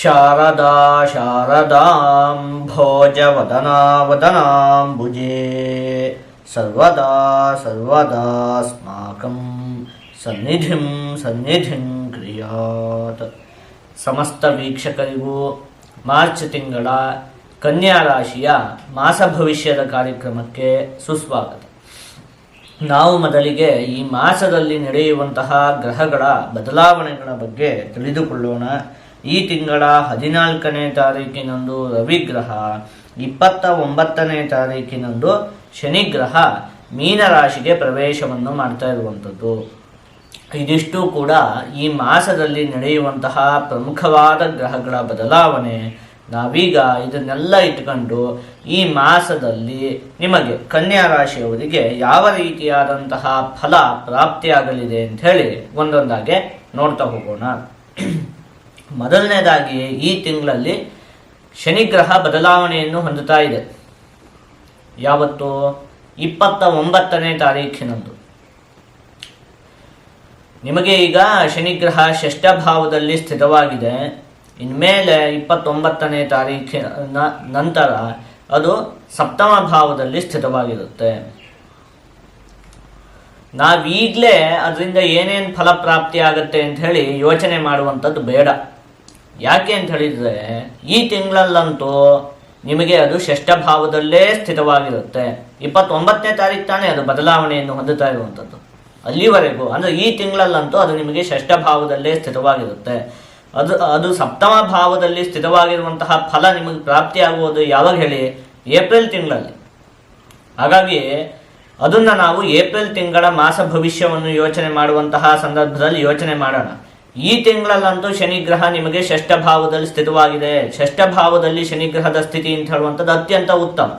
ಶಾರದಾ ಶಾರದಾಂಭೋಜವದನಾ ವದನಾಂಬುಜೇ ಸರ್ವದಾ ಸರ್ವದಾಸ್ಮಾಕಂ ಸನ್ನಿಧಿಂ ಸನ್ನಿಧಿಂ ಕ್ರಿಯಾತ್. ಸಮಸ್ತ ವೀಕ್ಷಕರಿಗೂ ಮಾರ್ಚ್ ತಿಂಗಳ ಕನ್ಯಾ ರಾಶಿಯ ಮಾಸ ಭವಿಷ್ಯದ ಕಾರ್ಯಕ್ರಮಕ್ಕೆ ಸುಸ್ವಾಗತ. ನಾವು ಮೊದಲಿಗೆ ಈ ಮಾಸದಲ್ಲಿ ನಡೆಯುವಂತಹ ಗ್ರಹಗಳ ಬದಲಾವಣೆಗಳ ಬಗ್ಗೆ ತಿಳಿದುಕೊಳ್ಳೋಣ. ಈ ತಿಂಗಳ 14ನೇ ತಾರೀಕಿನಂದು ರವಿಗ್ರಹ, 29ನೇ ತಾರೀಕಿನಂದು ಶನಿಗ್ರಹ ಮೀನರಾಶಿಗೆ ಪ್ರವೇಶವನ್ನು ಮಾಡ್ತಾ ಇರುವಂಥದ್ದು. ಇದಿಷ್ಟು ಕೂಡ ಈ ಮಾಸದಲ್ಲಿ ನಡೆಯುವಂತಹ ಪ್ರಮುಖವಾದ ಗ್ರಹಗಳ ಬದಲಾವಣೆ. ನಾವೀಗ ಇದನ್ನೆಲ್ಲ ಇಟ್ಕೊಂಡು ಈ ಮಾಸದಲ್ಲಿ ನಿಮಗೆ ಕನ್ಯಾ ರಾಶಿಯವರಿಗೆ ಯಾವ ರೀತಿಯಾದಂತಹ ಫಲ ಪ್ರಾಪ್ತಿಯಾಗಲಿದೆ ಅಂತ ಹೇಳಿ ಒಂದೊಂದಾಗೆ ನೋಡ್ತಾ ಹೋಗೋಣ. ಮೊದಲನೇದಾಗಿ ಈ ತಿಂಗಳಲ್ಲಿ ಶನಿಗ್ರಹ ಬದಲಾವಣೆಯನ್ನು ಹೊಂದುತ್ತಾ ಇದೆ. ಯಾವತ್ತು? 29ನೇ ತಾರೀಖಿನಂದು. ನಿಮಗೆ ಈಗ ಶನಿಗ್ರಹ ಷಷ್ಠ ಭಾವದಲ್ಲಿ ಸ್ಥಿತವಾಗಿದೆ. ಇನ್ಮೇಲೆ 29ನೇ ತಾರೀಖಿನ ನಂತರ ಅದು ಸಪ್ತಮ ಭಾವದಲ್ಲಿ ಸ್ಥಿತವಾಗಿರುತ್ತೆ. ನಾವೀಗಲೇ ಅದರಿಂದ ಏನೇನು ಫಲಪ್ರಾಪ್ತಿ ಆಗುತ್ತೆ ಅಂತ ಹೇಳಿ ಯೋಚನೆ ಮಾಡುವಂಥದ್ದು ಬೇಡ. ಯಾಕೆ ಅಂತ ಹೇಳಿದರೆ ಈ ತಿಂಗಳಲ್ಲಂತೂ ನಿಮಗೆ ಅದು ಷಷ್ಠ ಭಾವದಲ್ಲೇ ಸ್ಥಿತವಾಗಿರುತ್ತೆ. 29ನೇ ತಾರೀಕು ತಾನೇ ಅದು ಬದಲಾವಣೆಯನ್ನು ಹೊಂದುತ್ತಾ ಇರುವಂಥದ್ದು. ಅಲ್ಲಿವರೆಗೂ ಅಂದರೆ ಈ ತಿಂಗಳಲ್ಲಂತೂ ಅದು ನಿಮಗೆ ಷಷ್ಠ ಭಾವದಲ್ಲೇ ಸ್ಥಿತವಾಗಿರುತ್ತೆ. ಅದು ಸಪ್ತಮ ಭಾವದಲ್ಲಿ ಸ್ಥಿತವಾಗಿರುವಂತಹ ಫಲ ನಿಮಗೆ ಪ್ರಾಪ್ತಿಯಾಗುವುದು ಯಾವಾಗ ಹೇಳಿ? ಏಪ್ರಿಲ್ ತಿಂಗಳಲ್ಲಿ. ಹಾಗಾಗಿ ಅದನ್ನು ನಾವು ಏಪ್ರಿಲ್ ತಿಂಗಳ ಮಾಸ ಭವಿಷ್ಯವನ್ನು ಯೋಚನೆ ಮಾಡುವಂತಹ ಸಂದರ್ಭದಲ್ಲಿ ಯೋಚನೆ ಮಾಡೋಣ. ಈ ತಿಂಗಳಲ್ಲಂತೂ ಶನಿಗ್ರಹ ನಿಮಗೆ ಷಷ್ಠ ಭಾವದಲ್ಲಿ ಸ್ಥಿತವಾಗಿದೆ. ಷಷ್ಠ ಭಾವದಲ್ಲಿ ಶನಿಗ್ರಹದ ಸ್ಥಿತಿ ಅಂತ ಹೇಳುವಂಥದ್ದು ಅತ್ಯಂತ ಉತ್ತಮ.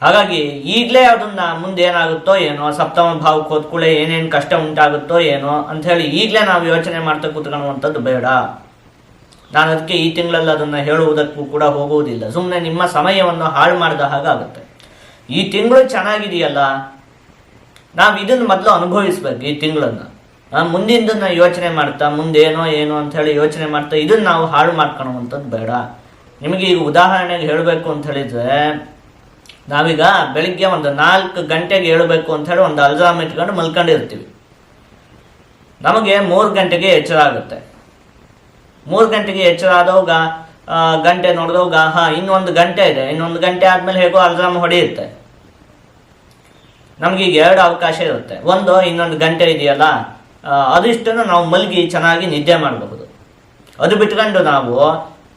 ಹಾಗಾಗಿ ಈಗಲೇ ಅದನ್ನ ಮುಂದೆ ಏನಾಗುತ್ತೋ ಏನೋ, ಸಪ್ತಮ ಭಾವಕ್ಕೆ ಹೋದ್ಕೂಳೆ ಏನೇನು ಕಷ್ಟ ಉಂಟಾಗುತ್ತೋ ಏನೋ ಅಂಥೇಳಿ ಈಗಲೇ ನಾವು ಯೋಚನೆ ಮಾಡ್ತಾ ಕೂತ್ಕೊಳ್ಳುವಂಥದ್ದು ಬೇಡ. ನಾನು ಅದಕ್ಕೆ ಈ ತಿಂಗಳಲ್ಲಿ ಅದನ್ನು ಹೇಳುವುದಕ್ಕೂ ಕೂಡ ಹೋಗುವುದಿಲ್ಲ. ಸುಮ್ಮನೆ ನಿಮ್ಮ ಸಮಯವನ್ನು ಹಾಳು ಮಾಡಿದ ಹಾಗಾಗುತ್ತೆ. ಈ ತಿಂಗಳು ಚೆನ್ನಾಗಿದೆಯಲ್ಲ, ನಾವು ಇದನ್ನು ಮೊದಲು ಅನುಭವಿಸ್ಬೇಕು. ಈ ತಿಂಗಳನ್ನು ಮುಂದಿನ ಯೋಚನೆ ಮಾಡ್ತಾ ಮುಂದೇನೋ ಏನೋ ಅಂತ ಹೇಳಿ ಯೋಚನೆ ಮಾಡ್ತಾ ಇದನ್ನು ನಾವು ಹಾಳು ಮಾಡ್ಕೊಳ್ಳುವಂಥದ್ದು ಬೇಡ. ನಿಮಗೆ ಈಗ ಉದಾಹರಣೆಗೆ ಹೇಳಬೇಕು ಅಂತ ಹೇಳಿದ್ರೆ, ನಾವೀಗ ಬೆಳಿಗ್ಗೆ ಒಂದು 4 ಗಂಟೆಗೆ ಹೇಳಬೇಕು ಅಂತ ಹೇಳಿ ಒಂದು ಅಲ್ರಾಮ್ ಇಟ್ಕೊಂಡು ಮಲ್ಕೊಂಡಿರ್ತೀವಿ. ನಮಗೆ 3 ಗಂಟೆಗೆ ಎಚ್ಚರ ಆಗುತ್ತೆ. 3 ಗಂಟೆಗೆ ಎಚ್ಚರ ಆದವಾಗ ಗಂಟೆ ನೋಡಿದವಾಗ ಇನ್ನೊಂದು ಗಂಟೆ ಇದೆ, ಇನ್ನೊಂದು ಗಂಟೆ ಆದಮೇಲೆ ಹೇಗೋ ಅಲ್ರಾಮ್ ಹೊಡೆಯುತ್ತೆ. ನಮಗೀಗ 2 ಅವಕಾಶ ಇರುತ್ತೆ. ಒಂದು, ಇನ್ನೊಂದು ಗಂಟೆ ಇದೆಯಲ್ಲ ಅದಿಷ್ಟನ್ನು ನಾವು ಮಲಗಿ ಚೆನ್ನಾಗಿ ನಿದ್ದೆ ಮಾಡಬಹುದು. ಅದು ಬಿಟ್ಕೊಂಡು ನಾವು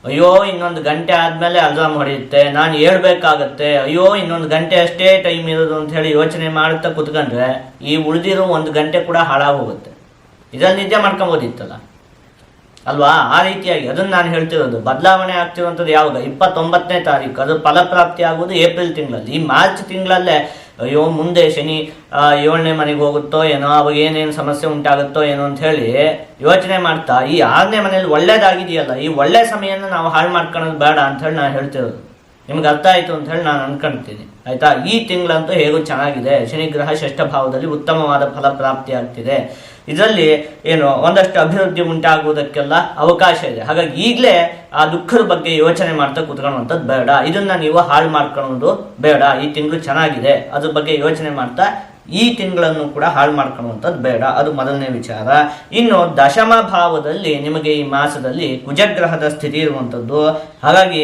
ಅಯ್ಯೋ ಇನ್ನೊಂದು ಗಂಟೆ ಆದಮೇಲೆ ಅಲ್ರಾಮ್ ಹೊಡೆಯುತ್ತೆ, ನಾನು ಹೇಳ್ಬೇಕಾಗತ್ತೆ, ಅಯ್ಯೋ ಇನ್ನೊಂದು ಗಂಟೆ ಅಷ್ಟೇ ಟೈಮ್ ಇರೋದು ಅಂತ ಹೇಳಿ ಯೋಚನೆ ಮಾಡುತ್ತಾ ಕುತ್ಕೊಂಡ್ರೆ ಈ ಉಳಿದಿರೋ 1 ಗಂಟೆ ಕೂಡ ಹಾಳಾಗೋಗುತ್ತೆ. ಇದರಲ್ಲಿ ನಿದ್ದೆ ಮಾಡ್ಕೊಬೋದಿತ್ತಲ್ಲ ಅಲ್ವಾ? ಆ ರೀತಿಯಾಗಿ ಅದನ್ನು ನಾನು ಹೇಳ್ತಿರೋದು. ಬದಲಾವಣೆ ಆಗ್ತಿರುವಂಥದ್ದು ಯಾವಾಗ? 29ನೇ ತಾರೀಕು. ಅದು ಫಲಪ್ರಾಪ್ತಿ ಆಗುವುದು ಏಪ್ರಿಲ್ ತಿಂಗಳಲ್ಲಿ. ಈ ಮಾರ್ಚ್ ತಿಂಗಳಲ್ಲೇ ಅಯ್ಯೋ ಮುಂದೆ ಶನಿ 7ನೇ ಮನೆಗೆ ಹೋಗುತ್ತೋ ಏನೋ, ಅವಾಗ ಏನೇನು ಸಮಸ್ಯೆ ಉಂಟಾಗುತ್ತೋ ಏನೋ ಅಂತ ಹೇಳಿ ಯೋಚನೆ ಮಾಡ್ತಾ ಈ 6ನೇ ಮನೇಲಿ ಒಳ್ಳೇದಾಗಿದೆಯಲ್ಲ, ಈ ಒಳ್ಳೆ ಸಮಯನ ನಾವು ಹಾಳು ಮಾಡ್ಕೊಳ್ಳೋದು ಬೇಡ ಅಂತ ಹೇಳಿ ನಾನು ಹೇಳ್ತಿರೋದು. ನಿಮ್ಗೆ ಅರ್ಥ ಆಯಿತು ಅಂತ ಹೇಳಿ ನಾನು ಅನ್ಕೊಳ್ತೀನಿ, ಆಯ್ತಾ? ಈ ತಿಂಗಳಂತೂ ಹೇಗೂ ಚೆನ್ನಾಗಿದೆ. ಶನಿಗ್ರಹ ಷಷ್ಠ ಭಾವದಲ್ಲಿ ಉತ್ತಮವಾದ ಫಲಪ್ರಾಪ್ತಿ ಆಗ್ತಿದೆ. ಇದರಲ್ಲಿ ಏನು ಒಂದಷ್ಟು ಅಭಿವೃದ್ಧಿ ಉಂಟಾಗುವುದಕ್ಕೆಲ್ಲ ಅವಕಾಶ ಇದೆ. ಹಾಗಾಗಿ ಈಗಲೇ ಆ ದುಃಖದ ಬಗ್ಗೆ ಯೋಚನೆ ಮಾಡ್ತಾ ಕೂತ್ಕೊಳ್ಳುವಂಥದ್ದು ಬೇಡ. ಇದನ್ನ ನೀವು ಹಾಳು ಮಾಡ್ಕೊಳ್ಳೋದು ಬೇಡ. ಈ ತಿಂಗಳು ಚೆನ್ನಾಗಿದೆ, ಅದ್ರ ಬಗ್ಗೆ ಯೋಚನೆ ಮಾಡ್ತಾ ಈ ತಿಂಗಳನ್ನು ಕೂಡ ಹಾಳು ಮಾಡ್ಕೊಳ್ಳುವಂಥದ್ದು ಬೇಡ. ಅದು ಮೊದಲನೇ ವಿಚಾರ. ಇನ್ನು ದಶಮ ಭಾವದಲ್ಲಿ ನಿಮಗೆ ಈ ಮಾಸದಲ್ಲಿ ಕುಜಗ್ರಹದ ಸ್ಥಿತಿ ಇರುವಂಥದ್ದು. ಹಾಗಾಗಿ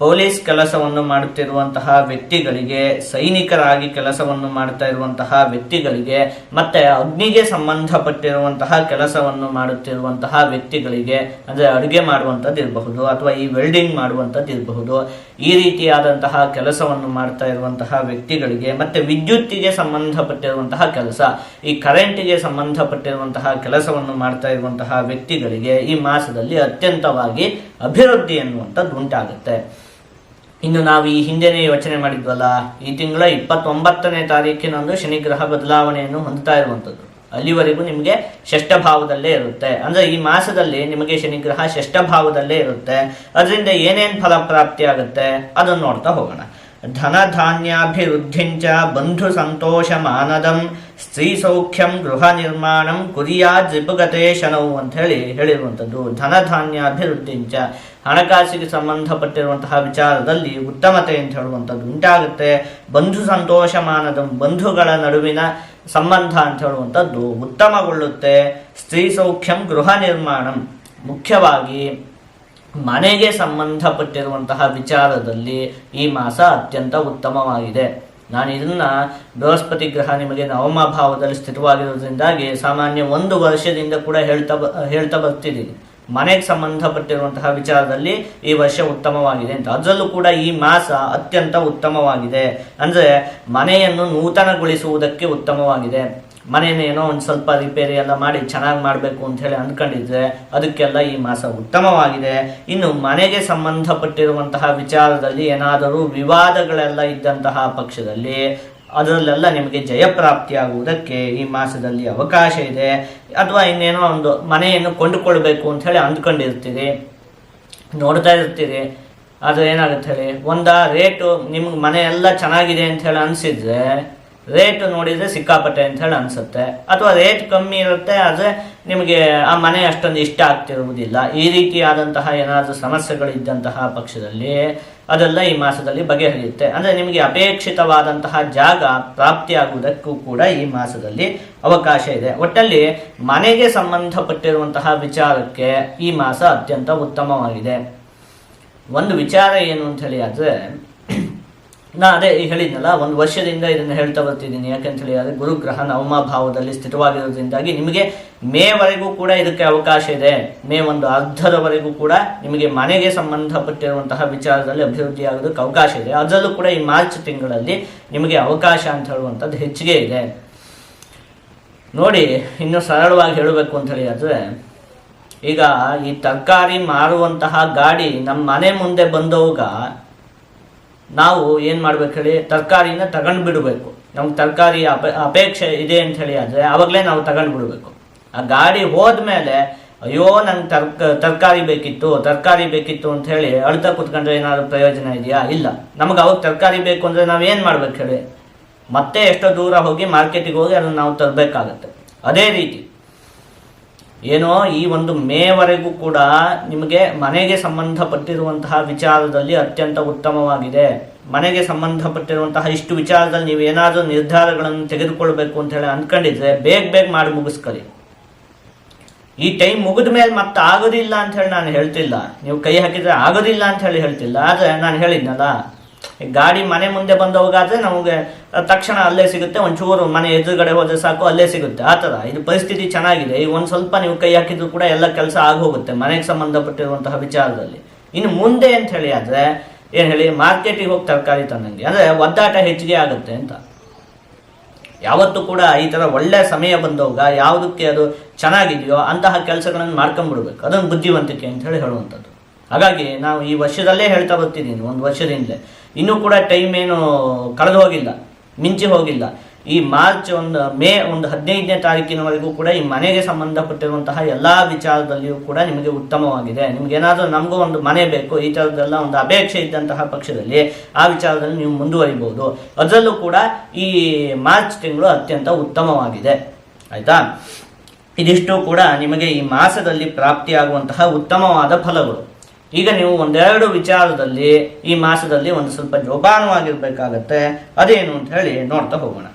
ಪೊಲೀಸ್ ಕೆಲಸವನ್ನು ಮಾಡುತ್ತಿರುವಂತಹ ವ್ಯಕ್ತಿಗಳಿಗೆ, ಸೈನಿಕರಾಗಿ ಕೆಲಸವನ್ನು ಮಾಡ್ತಾ ಇರುವಂತಹ ವ್ಯಕ್ತಿಗಳಿಗೆ, ಮತ್ತೆ ಅಗ್ನಿಗೆ ಸಂಬಂಧಪಟ್ಟಿರುವಂತಹ ಕೆಲಸವನ್ನು ಮಾಡುತ್ತಿರುವಂತಹ ವ್ಯಕ್ತಿಗಳಿಗೆ, ಅಂದರೆ ಅಡುಗೆ ಮಾಡುವಂಥದ್ದು ಇರಬಹುದು ಅಥವಾ ಈ ವೆಲ್ಡಿಂಗ್ ಮಾಡುವಂಥದ್ದು ಇರಬಹುದು, ಈ ರೀತಿಯಾದಂತಹ ಕೆಲಸವನ್ನು ಮಾಡ್ತಾ ಇರುವಂತಹ ವ್ಯಕ್ತಿಗಳಿಗೆ, ಮತ್ತೆ ವಿದ್ಯುತ್ತಿಗೆ ಸಂಬಂಧಪಟ್ಟಿರುವಂತಹ ಕೆಲಸ, ಈ ಕರೆಂಟಿಗೆ ಸಂಬಂಧಪಟ್ಟಿರುವಂತಹ ಕೆಲಸವನ್ನು ಮಾಡ್ತಾ ಇರುವಂತಹ ವ್ಯಕ್ತಿಗಳಿಗೆ ಈ ಮಾಸದಲ್ಲಿ ಅತ್ಯಂತವಾಗಿ ಅಭಿವೃದ್ಧಿ ಎನ್ನುವಂಥದ್ದು ಉಂಟಾಗುತ್ತೆ. ಇನ್ನು ನಾವು ಈ ಹಿಂದೆನೇ ಯೋಚನೆ ಮಾಡಿದ್ವಲ್ಲ, ಈ ತಿಂಗಳ 29ನೇ ತಾರೀಕಿನಂದು ಶನಿಗ್ರಹ ಬದಲಾವಣೆಯನ್ನು ಹೊಂದುತ್ತಾ ಇರುವಂಥದ್ದು. ಅಲ್ಲಿವರೆಗೂ ನಿಮಗೆ ಷಷ್ಠ ಭಾವದಲ್ಲೇ ಇರುತ್ತೆ. ಅಂದರೆ ಈ ಮಾಸದಲ್ಲಿ ನಿಮಗೆ ಶನಿಗ್ರಹ ಷಷ್ಠ ಭಾವದಲ್ಲೇ ಇರುತ್ತೆ. ಅದರಿಂದ ಏನೇನು ಫಲ ಪ್ರಾಪ್ತಿ ಆಗುತ್ತೆ ಅದನ್ನು ನೋಡ್ತಾ ಹೋಗೋಣ. ಧನಧಾನ್ಯಾಭಿವೃದ್ಧಿಂಚ ಬಂಧು ಸಂತೋಷ ಮಾನದಂ ಸ್ತ್ರೀ ಸೌಖ್ಯಂ ಗೃಹ ನಿರ್ಮಾಣಂ ಕುರಿಯಾತ್ ರಿಪುಗತೆ ಶನವು ಅಂತ ಹೇಳಿರುವಂಥದ್ದು. ಧನಧಾನ್ಯಾಭಿವೃದ್ಧಿಂಚ ಹಣಕಾಸಿಗೆ ಸಂಬಂಧಪಟ್ಟಿರುವಂತಹ ವಿಚಾರದಲ್ಲಿ ಉತ್ತಮತೆ ಅಂತ ಹೇಳುವಂಥದ್ದು ಉಂಟಾಗುತ್ತೆ. ಬಂಧು ಸಂತೋಷ ಮಾನದಂ ಬಂಧುಗಳ ನಡುವಿನ ಸಂಬಂಧ ಅಂತ ಹೇಳುವಂಥದ್ದು ಉತ್ತಮಗೊಳ್ಳುತ್ತೆ. ಸ್ತ್ರೀ ಸೌಖ್ಯಂ ಗೃಹ ನಿರ್ಮಾಣಂ ಮುಖ್ಯವಾಗಿ ಮನೆಗೆ ಸಂಬಂಧಪಟ್ಟಿರುವಂತಹ ವಿಚಾರದಲ್ಲಿ ಈ ಮಾಸ ಅತ್ಯಂತ ಉತ್ತಮವಾಗಿದೆ. ನಾನು ಇದನ್ನ ಬೃಹಸ್ಪತಿ ಗ್ರಹ ನಿಮಗೆ ನವಮ ಭಾವದಲ್ಲಿ ಸ್ಥಿತವಾಗಿರೋದ್ರಿಂದಾಗಿ ಸಾಮಾನ್ಯ 1 ವರ್ಷದಿಂದ ಕೂಡ ಹೇಳ್ತಾ ಬರ್ತಿದ್ದೀನಿ. ಮನೆಗೆ ಸಂಬಂಧಪಟ್ಟಿರುವಂತಹ ವಿಚಾರದಲ್ಲಿ ಈ ವರ್ಷ ಉತ್ತಮವಾಗಿದೆ ಅಂತ. ಅದರಲ್ಲೂ ಕೂಡ ಈ ಮಾಸ ಅತ್ಯಂತ ಉತ್ತಮವಾಗಿದೆ. ಅಂದರೆ ಮನೆಯನ್ನು ನೂತನಗೊಳಿಸುವುದಕ್ಕೆ ಉತ್ತಮವಾಗಿದೆ. ಮನೆಯನ್ನೇನೋ ಒಂದು ಸ್ವಲ್ಪ ರಿಪೇರಿ ಎಲ್ಲ ಮಾಡಿ ಚೆನ್ನಾಗಿ ಮಾಡಬೇಕು ಅಂತ ಹೇಳಿ ಅಂದ್ಕೊಂಡಿದ್ರೆ ಅದಕ್ಕೆಲ್ಲ ಈ ಮಾಸ ಉತ್ತಮವಾಗಿದೆ. ಇನ್ನು ಮನೆಗೆ ಸಂಬಂಧಪಟ್ಟಿರುವಂತಹ ವಿಚಾರದಲ್ಲಿ ಏನಾದರೂ ವಿವಾದಗಳೆಲ್ಲ ಇದ್ದಂತಹ ಪಕ್ಷದಲ್ಲಿ ಅದರಲ್ಲೆಲ್ಲ ನಿಮಗೆ ಜಯಪ್ರಾಪ್ತಿಯಾಗುವುದಕ್ಕೆ ಈ ಮಾಸದಲ್ಲಿ ಅವಕಾಶ ಇದೆ. ಅಥವಾ ಇನ್ನೇನೋ ಒಂದು ಮನೆಯನ್ನು ಕೊಂಡುಕೊಳ್ಬೇಕು ಅಂತ ಹೇಳಿ ಅಂದ್ಕೊಂಡಿರ್ತೀರಿ, ನೋಡ್ತಾ ಇರ್ತೀರಿ. ಅದು ಏನಾಗುತ್ತೆ ಹೇಳಿ, ರೇಟು ನಿಮ್ಗೆ ಮನೆ ಎಲ್ಲ ಚೆನ್ನಾಗಿದೆ ಅಂತ ಹೇಳಿ ಅನಿಸಿದ್ರೆ ರೇಟ್ ನೋಡಿದರೆ ಸಿಕ್ಕಾಪಟ್ಟೆ ಅಂತ ಹೇಳಿ ಅನಿಸುತ್ತೆ. ಅಥವಾ ರೇಟ್ ಕಮ್ಮಿ ಇರುತ್ತೆ, ಆದರೆ ನಿಮಗೆ ಆ ಮನೆ ಅಷ್ಟೊಂದು ಇಷ್ಟ ಆಗ್ತಿರುವುದಿಲ್ಲ. ಈ ರೀತಿಯಾದಂತಹ ಏನಾದರೂ ಸಮಸ್ಯೆಗಳಿದ್ದಂತಹ ಪಕ್ಷದಲ್ಲಿ ಅದೆಲ್ಲ ಈ ಮಾಸದಲ್ಲಿ ಬಗೆಹರಿಯುತ್ತೆ. ಅಂದರೆ ನಿಮಗೆ ಅಪೇಕ್ಷಿತವಾದಂತಹ ಜಾಗ ಪ್ರಾಪ್ತಿಯಾಗುವುದಕ್ಕೂ ಕೂಡ ಈ ಮಾಸದಲ್ಲಿ ಅವಕಾಶ ಇದೆ. ಒಟ್ಟಲ್ಲಿ ಮನೆಗೆ ಸಂಬಂಧಪಟ್ಟಿರುವಂತಹ ವಿಚಾರಕ್ಕೆ ಈ ಮಾಸ ಅತ್ಯಂತ ಉತ್ತಮವಾಗಿದೆ. ಒಂದು ವಿಚಾರ ಏನು ಅಂತ ಹೇಳಿ ಆದರೆ, ಅದೇ ಹೇಳಿದ್ನಲ್ಲ, 1 ವರ್ಷದಿಂದ ಇದನ್ನು ಹೇಳ್ತಾ ಬರ್ತಿದ್ದೀನಿ. ಯಾಕಂತ ಹೇಳಿ ಆದರೆ ಗುರುಗ್ರಹ ನವಮ ಭಾವದಲ್ಲಿ ಸ್ಥಿತವಾಗಿರೋದ್ರಿಂದಾಗಿ ನಿಮಗೆ ಮೇವರೆಗೂ ಕೂಡ ಇದಕ್ಕೆ ಅವಕಾಶ ಇದೆ. ಮೇ 1 ಅರ್ಧದವರೆಗೂ ಕೂಡ ನಿಮಗೆ ಮನೆಗೆ ಸಂಬಂಧಪಟ್ಟಿರುವಂತಹ ವಿಚಾರದಲ್ಲಿ ಅಭಿವೃದ್ಧಿ ಆಗೋದಕ್ಕೆ ಅವಕಾಶ ಇದೆ. ಅದರಲ್ಲೂ ಕೂಡ ಈ ಮಾರ್ಚ್ ತಿಂಗಳಲ್ಲಿ ನಿಮಗೆ ಅವಕಾಶ ಅಂತ ಹೇಳುವಂಥದ್ದು ಹೆಚ್ಚಿಗೆ ಇದೆ. ನೋಡಿ, ಇನ್ನು ಸರಳವಾಗಿ ಹೇಳಬೇಕು ಅಂತ ಹೇಳಿ ಆದರೆ, ಈಗ ಈ ತರಕಾರಿ ಮಾರುವಂತಹ ಗಾಡಿ ನಮ್ಮ ಮನೆ ಮುಂದೆ ಬಂದವಾಗ ನಾವು ಏನು ಮಾಡ್ಬೇಕು ಹೇಳಿ, ತರಕಾರಿನ ತಗೊಂಡು ಬಿಡಬೇಕು. ನಮ್ಗೆ ತರಕಾರಿ ಅಪೇಕ್ಷೆ ಇದೆ ಅಂತ ಹೇಳಿ ಆದರೆ ಆವಾಗಲೇ ನಾವು ತಗೊಂಡು ಬಿಡಬೇಕು. ಆ ಗಾಡಿ ಹೋದ್ಮೇಲೆ ಅಯ್ಯೋ ನಂಗೆ ತರಕಾರಿ ಬೇಕಿತ್ತು ಅಂತ ಹೇಳಿ ಅಳ್ತಾ ಕೂತ್ಕೊಂಡ್ರೆ ಏನಾದ್ರು ಪ್ರಯೋಜನ ಇದೆಯಾ? ಇಲ್ಲ. ನಮಗೆ ಅವಾಗ ತರಕಾರಿ ಬೇಕು ಅಂದರೆ ನಾವು ಏನು ಮಾಡ್ಬೇಕು ಹೇಳಿ, ಮತ್ತೆ ಎಷ್ಟೋ ದೂರ ಹೋಗಿ ಮಾರ್ಕೆಟಿಗೆ ಹೋಗಿ ಅದನ್ನು ನಾವು ತರಬೇಕಾಗತ್ತೆ. ಅದೇ ರೀತಿ ಏನೋ ಈ 1 ಮೇವರೆಗೂ ಕೂಡ ನಿಮಗೆ ಮನೆಗೆ ಸಂಬಂಧಪಟ್ಟಿರುವಂತಹ ವಿಚಾರದಲ್ಲಿ ಅತ್ಯಂತ ಉತ್ತಮವಾಗಿದೆ. ಮನೆಗೆ ಸಂಬಂಧಪಟ್ಟಿರುವಂತಹ ಇಷ್ಟು ವಿಚಾರದಲ್ಲಿ ನೀವು ಏನಾದರೂ ನಿರ್ಧಾರಗಳನ್ನು ತೆಗೆದುಕೊಳ್ಬೇಕು ಅಂತ ಹೇಳಿ ಅಂದ್ಕೊಂಡಿದ್ರೆ ಬೇಗ ಮಾಡಿ ಮುಗಿಸ್ಕೊಳ್ಳಿ. ಈ ಟೈಮ್ ಮುಗಿದ ಮೇಲೆ ಮತ್ತೆ ಆಗೋದಿಲ್ಲ ಅಂತ ಹೇಳಿ ನಾನು ಹೇಳ್ತಿಲ್ಲ, ನೀವು ಕೈ ಹಾಕಿದ್ರೆ ಆಗೋದಿಲ್ಲ ಅಂತ ಹೇಳಿ ಹೇಳ್ತಿಲ್ಲ. ಆದರೆ ನಾನು ಹೇಳಿದ್ನಲ್ಲ, ಗಾಡಿ ಮನೆ ಮುಂದೆ ಬಂದವಾಗಾದ್ರೆ ನಮಗೆ ತಕ್ಷಣ ಅಲ್ಲೇ ಸಿಗುತ್ತೆ. ಒಂಚೂರು ಮನೆ ಎದುರುಗಡೆ ಹೋದ್ರೆ ಸಾಕು, ಅಲ್ಲೇ ಸಿಗುತ್ತೆ. ಆ ಥರ ಇದು ಪರಿಸ್ಥಿತಿ ಚೆನ್ನಾಗಿದೆ. ಈಗ ಒಂದು ಸ್ವಲ್ಪ ನೀವು ಕೈ ಹಾಕಿದ್ರು ಕೂಡ ಎಲ್ಲ ಕೆಲಸ ಆಗೋಗುತ್ತೆ ಮನೆಗೆ ಸಂಬಂಧಪಟ್ಟಿರುವಂತಹ ವಿಚಾರದಲ್ಲಿ. ಇನ್ನು ಮುಂದೆ ಅಂತ ಹೇಳಿ ಆದರೆ ಏನು ಹೇಳಿ, ಮಾರ್ಕೆಟಿಗೆ ಹೋಗಿ ತರಕಾರಿ ತಂದಂಗೆ, ಅಂದರೆ ಒದ್ದಾಟ ಹೆಚ್ಚಿಗೆ ಆಗುತ್ತೆ ಅಂತ. ಯಾವತ್ತೂ ಕೂಡ ಈ ಥರ ಒಳ್ಳೆ ಸಮಯ ಬಂದವಾಗ ಯಾವುದಕ್ಕೆ ಅದು ಚೆನ್ನಾಗಿದೆಯೋ ಅಂತಹ ಕೆಲಸಗಳನ್ನು ಮಾಡ್ಕೊಂಡ್ಬಿಡ್ಬೇಕು. ಅದೊಂದು ಬುದ್ಧಿವಂತಿಕೆ ಅಂತ ಹೇಳಿ ಹೇಳುವಂಥದ್ದು. ಹಾಗಾಗಿ ನಾವು ಈ ವರ್ಷದಲ್ಲೇ ಹೇಳ್ತಾ ಬರ್ತಿದ್ದೀನಿ, 1 ವರ್ಷದಿಂದಲೇ. ಇನ್ನೂ ಕೂಡ ಟೈಮ್ ಏನು ಕಳೆದು ಹೋಗಿಲ್ಲ, ಮಿಂಚಿ ಹೋಗಿಲ್ಲ. ಈ ಮಾರ್ಚ್ ಮೇ 15ನೇ ತಾರೀಕಿನವರೆಗೂ ಕೂಡ ಈ ಮನೆಗೆ ಸಂಬಂಧಪಟ್ಟಿರುವಂತಹ ಎಲ್ಲ ವಿಚಾರದಲ್ಲಿಯೂ ಕೂಡ ನಿಮಗೆ ಉತ್ತಮವಾಗಿದೆ. ನಿಮ್ಗೇನಾದರೂ ನಮಗೂ ಒಂದು ಮನೆ ಬೇಕು, ಈ ಥರದ್ದೆಲ್ಲ ಒಂದು ಅಪೇಕ್ಷೆ ಇದ್ದಂತಹ ಪಕ್ಷದಲ್ಲಿ ಆ ವಿಚಾರದಲ್ಲಿ ನೀವು ಮುಂದುವರಿಬಹುದು. ಅದರಲ್ಲೂ ಕೂಡ ಈ ಮಾರ್ಚ್ ತಿಂಗಳು ಅತ್ಯಂತ ಉತ್ತಮವಾಗಿದೆ. ಆಯಿತಾ? ಇದಿಷ್ಟು ಕೂಡ ನಿಮಗೆ ಈ ಮಾಸದಲ್ಲಿ ಪ್ರಾಪ್ತಿಯಾಗುವಂತಹ ಉತ್ತಮವಾದ ಫಲಗಳು. ಈಗ ನೀವು 1-2 ವಿಚಾರದಲ್ಲಿ ಈ ಮಾಸದಲ್ಲಿ ಒಂದು ಸ್ವಲ್ಪ ಜೋಪಾನವಾಗಿರ್ಬೇಕಾಗತ್ತೆ. ಅದೇನು ಅಂತ ಹೇಳಿ ನೋಡ್ತಾ ಹೋಗೋಣ.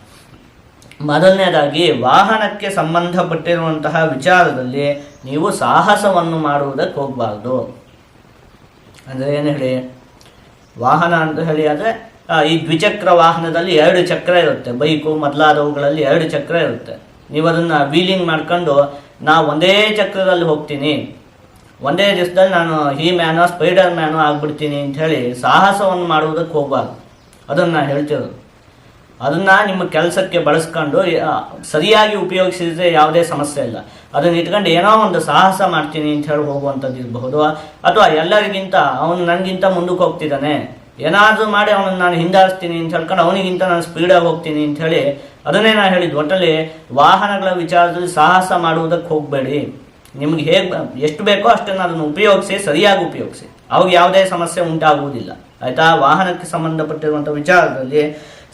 ಮೊದಲನೇದಾಗಿ, ವಾಹನಕ್ಕೆ ಸಂಬಂಧಪಟ್ಟಿರುವಂತಹ ವಿಚಾರದಲ್ಲಿ ನೀವು ಸಾಹಸವನ್ನು ಮಾಡುವುದಕ್ಕೆ ಹೋಗಬಾರ್ದು. ಅಂದರೆ ಏನು ಹೇಳಿ, ವಾಹನ ಅಂತ ಹೇಳಿ ಆದರೆ ಈ ದ್ವಿಚಕ್ರ ವಾಹನದಲ್ಲಿ 2 ಚಕ್ರ ಇರುತ್ತೆ. ಬೈಕು ಮೊದಲಾದವುಗಳಲ್ಲಿ 2 ಚಕ್ರ ಇರುತ್ತೆ. ನೀವು ಅದನ್ನು ವೀಲಿಂಗ್ ಮಾಡ್ಕೊಂಡು ನಾವು ಒಂದೇ ಚಕ್ರದಲ್ಲಿ ಹೋಗ್ತೀನಿ, ಒಂದೇ ದಿವಸದಲ್ಲಿ ನಾನು ಮ್ಯಾನೋ ಸ್ಪೈಡರ್ ಮ್ಯಾನೋ ಆಗ್ಬಿಡ್ತೀನಿ ಅಂತ ಹೇಳಿ ಸಾಹಸವನ್ನು ಮಾಡುವುದಕ್ಕೆ ಹೋಗಬಾರ್ದು. ಅದನ್ನು ಹೇಳ್ತಿರೋದು. ಅದನ್ನು ನಿಮ್ಮ ಕೆಲಸಕ್ಕೆ ಬಳಸ್ಕೊಂಡು ಸರಿಯಾಗಿ ಉಪಯೋಗಿಸಿದ್ರೆ ಯಾವುದೇ ಸಮಸ್ಯೆ ಇಲ್ಲ. ಅದನ್ನು ಇಟ್ಕೊಂಡು ಏನೋ ಒಂದು ಸಾಹಸ ಮಾಡ್ತೀನಿ ಅಂತ ಹೇಳಿ ಹೋಗುವಂಥದ್ದು ಇರಬಹುದು. ಅಥವಾ ಎಲ್ಲರಿಗಿಂತ ಅವನು ನನಗಿಂತ ಮುಂದಕ್ಕೆ ಹೋಗ್ತಿದ್ದಾನೆ, ಏನಾದರೂ ಮಾಡಿ ಅವನನ್ನು ನಾನು ಹಿಂದಾರಿಸ್ತೀನಿ ಅಂತ ಹೇಳ್ಕೊಂಡು ಅವನಿಗಿಂತ ನಾನು ಸ್ಪೀಡಾಗಿ ಹೋಗ್ತೀನಿ ಅಂತ ಹೇಳಿ, ಅದನ್ನೇ ನಾನು ಹೇಳಿದ್ದು. ಒಟ್ಟಲ್ಲಿ ವಾಹನಗಳ ವಿಚಾರದಲ್ಲಿ ಸಾಹಸ ಮಾಡುವುದಕ್ಕೆ ಹೋಗಬೇಡಿ. ನಿಮ್ಗೆ ಎಷ್ಟು ಬೇಕೋ ಅಷ್ಟನ್ನು ಅದನ್ನು ಉಪಯೋಗಿಸಿ, ಸರಿಯಾಗಿ ಉಪಯೋಗಿಸಿ. ಅವಾಗ ಯಾವುದೇ ಸಮಸ್ಯೆ ಉಂಟಾಗುವುದಿಲ್ಲ. ಆಯಿತಾ? ವಾಹನಕ್ಕೆ ಸಂಬಂಧಪಟ್ಟಿರುವಂಥ ವಿಚಾರದಲ್ಲಿ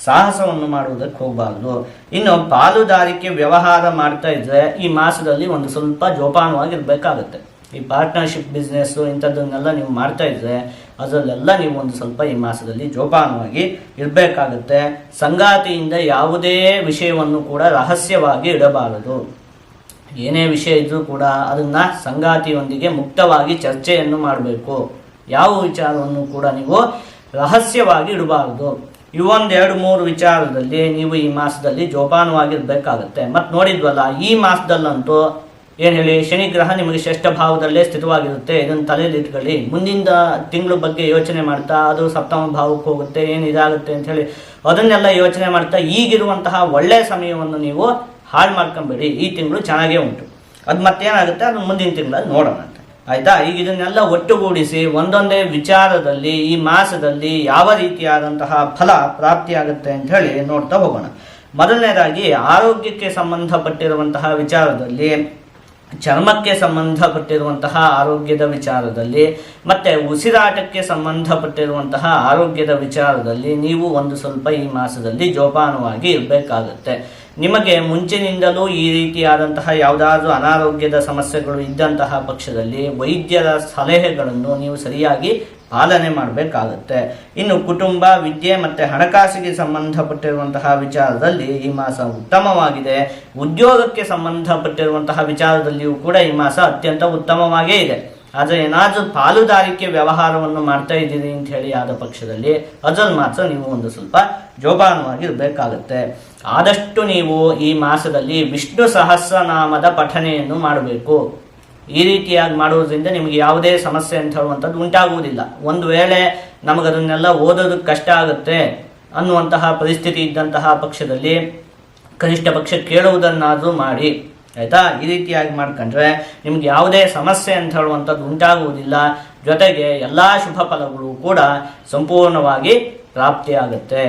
ಸಾಹಸವನ್ನು ಮಾಡುವುದಕ್ಕೆ ಹೋಗಬಾರ್ದು. ಇನ್ನು ಪಾಲುದಾರಿಕೆ ವ್ಯವಹಾರ ಮಾಡ್ತಾ ಇದ್ರೆ ಈ ಮಾಸದಲ್ಲಿ ಒಂದು ಸ್ವಲ್ಪ ಜೋಪಾನವಾಗಿರ್ಬೇಕಾಗತ್ತೆ. ಈ ಪಾರ್ಟ್ನರ್ಶಿಪ್ ಬಿಸ್ನೆಸ್ಸು ಇಂಥದ್ದನ್ನೆಲ್ಲ ನೀವು ಮಾಡ್ತಾ ಇದ್ರೆ ಅದರಲ್ಲೆಲ್ಲ ನೀವು ಒಂದು ಸ್ವಲ್ಪ ಈ ಮಾಸದಲ್ಲಿ ಜೋಪಾನವಾಗಿ ಇರಬೇಕಾಗತ್ತೆ. ಸಂಗಾತಿಯಿಂದ ಯಾವುದೇ ವಿಷಯವನ್ನು ಕೂಡ ರಹಸ್ಯವಾಗಿ ಇಡಬಾರದು. ಏನೇ ವಿಷಯ ಇದ್ರೂ ಕೂಡ ಅದನ್ನು ಸಂಗಾತಿಯೊಂದಿಗೆ ಮುಕ್ತವಾಗಿ ಚರ್ಚೆಯನ್ನು ಮಾಡಬೇಕು. ಯಾವ ವಿಚಾರವನ್ನು ಕೂಡ ನೀವು ರಹಸ್ಯವಾಗಿ ಇಡಬಾರದು. ಇವೊಂದು 2-3 ವಿಚಾರದಲ್ಲಿ ನೀವು ಈ ಮಾಸದಲ್ಲಿ ಜೋಪಾನವಾಗಿರ್ಬೇಕಾಗತ್ತೆ. ಮತ್ತು ನೋಡಿದ್ವಲ್ಲ, ಈ ಮಾಸದಲ್ಲಂತೂ ಏನು ಹೇಳಿ, ಶನಿ ಗ್ರಹ ನಿಮಗೆ ಷಷ್ಠ ಭಾವದಲ್ಲೇ ಸ್ಥಿತವಾಗಿರುತ್ತೆ. ಇದನ್ನು ತಲೆಯಲ್ಲಿ ಇಟ್ಕೊಳ್ಳಿ. ಮುಂದಿನ ತಿಂಗಳ ಬಗ್ಗೆ ಯೋಚನೆ ಮಾಡ್ತಾ ಅದು ಸಪ್ತಮ ಭಾವಕ್ಕೆ ಹೋಗುತ್ತೆ, ಏನು ಇದಾಗುತ್ತೆ ಅಂತ ಹೇಳಿ ಅದನ್ನೆಲ್ಲ ಯೋಚನೆ ಮಾಡ್ತಾ ಈಗಿರುವಂತಹ ಒಳ್ಳೆಯ ಸಮಯವನ್ನು ನೀವು ಹಾಳು ಮಾಡ್ಕೊಂಬೇಡಿ. ಈ ತಿಂಗಳು ಚೆನ್ನಾಗೇ ಉಂಟು, ಅದು ಮತ್ತೇನಾಗುತ್ತೆ ಅದು ಮುಂದಿನ ತಿಂಗಳಲ್ಲಿ ನೋಡೋಣ ಅಂತ. ಆಯಿತಾ? ಈಗ ಇದನ್ನೆಲ್ಲ ಒಟ್ಟುಗೂಡಿಸಿ ಒಂದೊಂದೇ ವಿಚಾರದಲ್ಲಿ ಈ ಮಾಸದಲ್ಲಿ ಯಾವ ರೀತಿಯಾದಂತಹ ಫಲ ಪ್ರಾಪ್ತಿಯಾಗುತ್ತೆ ಅಂತ ಹೇಳಿ ನೋಡ್ತಾ ಹೋಗೋಣ. ಮೊದಲನೇದಾಗಿ ಆರೋಗ್ಯಕ್ಕೆ ಸಂಬಂಧಪಟ್ಟಿರುವಂತಹ ವಿಚಾರದಲ್ಲಿ, ಚರ್ಮಕ್ಕೆ ಸಂಬಂಧಪಟ್ಟಿರುವಂತಹ ಆರೋಗ್ಯದ ವಿಚಾರದಲ್ಲಿ, ಮತ್ತು ಉಸಿರಾಟಕ್ಕೆ ಸಂಬಂಧಪಟ್ಟಿರುವಂತಹ ಆರೋಗ್ಯದ ವಿಚಾರದಲ್ಲಿ ನೀವು ಒಂದು ಸ್ವಲ್ಪ ಈ ಮಾಸದಲ್ಲಿ ಜೋಪಾನವಾಗಿ ಇರಬೇಕಾಗುತ್ತೆ. ನಿಮಗೆ ಮುಂಚಿನಿಂದಲೂ ಈ ರೀತಿಯಾದಂತಹ ಯಾವುದಾದ್ರೂ ಅನಾರೋಗ್ಯದ ಸಮಸ್ಯೆಗಳು ಇದ್ದಂತಹ ಪಕ್ಷದಲ್ಲಿ ವೈದ್ಯರ ಸಲಹೆಗಳನ್ನು ನೀವು ಸರಿಯಾಗಿ ಪಾಲನೆ ಮಾಡಬೇಕಾಗುತ್ತೆ. ಇನ್ನು ಕುಟುಂಬ, ವಿದ್ಯೆ ಮತ್ತು ಹಣಕಾಸಿಗೆ ಸಂಬಂಧಪಟ್ಟಿರುವಂತಹ ವಿಚಾರದಲ್ಲಿ ಈ ಮಾಸ ಉತ್ತಮವಾಗಿದೆ. ಉದ್ಯೋಗಕ್ಕೆ ಸಂಬಂಧಪಟ್ಟಿರುವಂತಹ ವಿಚಾರದಲ್ಲಿಯೂ ಕೂಡ ಈ ಮಾಸ ಅತ್ಯಂತ ಉತ್ತಮವಾಗೇ ಇದೆ. ಆದರೆ ಏನಾದರೂ ಪಾಲುದಾರಿಕೆ ವ್ಯವಹಾರವನ್ನು ಮಾಡ್ತಾ ಇದ್ದೀರಿ ಅಂತ ಹೇಳಿ ಆದ ಪಕ್ಷದಲ್ಲಿ ಅದರಲ್ಲಿ ಮಾತ್ರ ನೀವು ಒಂದು ಸ್ವಲ್ಪ ಜೋಪಾನವಾಗಿ ಇರಬೇಕಾಗುತ್ತೆ. ಆದಷ್ಟು ನೀವು ಈ ಮಾಸದಲ್ಲಿ ವಿಷ್ಣು ಸಹಸ್ರನಾಮದ ಪಠನೆಯನ್ನು ಮಾಡಬೇಕು. ಈ ರೀತಿಯಾಗಿ ಮಾಡುವುದರಿಂದ ನಿಮಗೆ ಯಾವುದೇ ಸಮಸ್ಯೆ ಅಂತ ಹೇಳುವಂಥದ್ದು ಉಂಟಾಗುವುದಿಲ್ಲ. ಒಂದು ವೇಳೆ ನಮಗದನ್ನೆಲ್ಲ ಓದೋದಕ್ಕೆ ಕಷ್ಟ ಆಗುತ್ತೆ ಅನ್ನುವಂತಹ ಪರಿಸ್ಥಿತಿ ಇದ್ದಂತಹ ಪಕ್ಷದಲ್ಲಿ ಕನಿಷ್ಠ ಪಕ್ಷ ಕೇಳುವುದನ್ನಾದರೂ ಮಾಡಿ. ಆಯಿತಾ? ಈ ರೀತಿಯಾಗಿ ಮಾಡ್ಕೊಂಡ್ರೆ ನಿಮ್ಗೆ ಯಾವುದೇ ಸಮಸ್ಯೆ ಅಂತ ಹೇಳುವಂಥದ್ದು ಉಂಟಾಗುವುದಿಲ್ಲ. ಜೊತೆಗೆ ಎಲ್ಲ ಶುಭ ಫಲಗಳು ಕೂಡ ಸಂಪೂರ್ಣವಾಗಿ ಪ್ರಾಪ್ತಿಯಾಗುತ್ತೆ.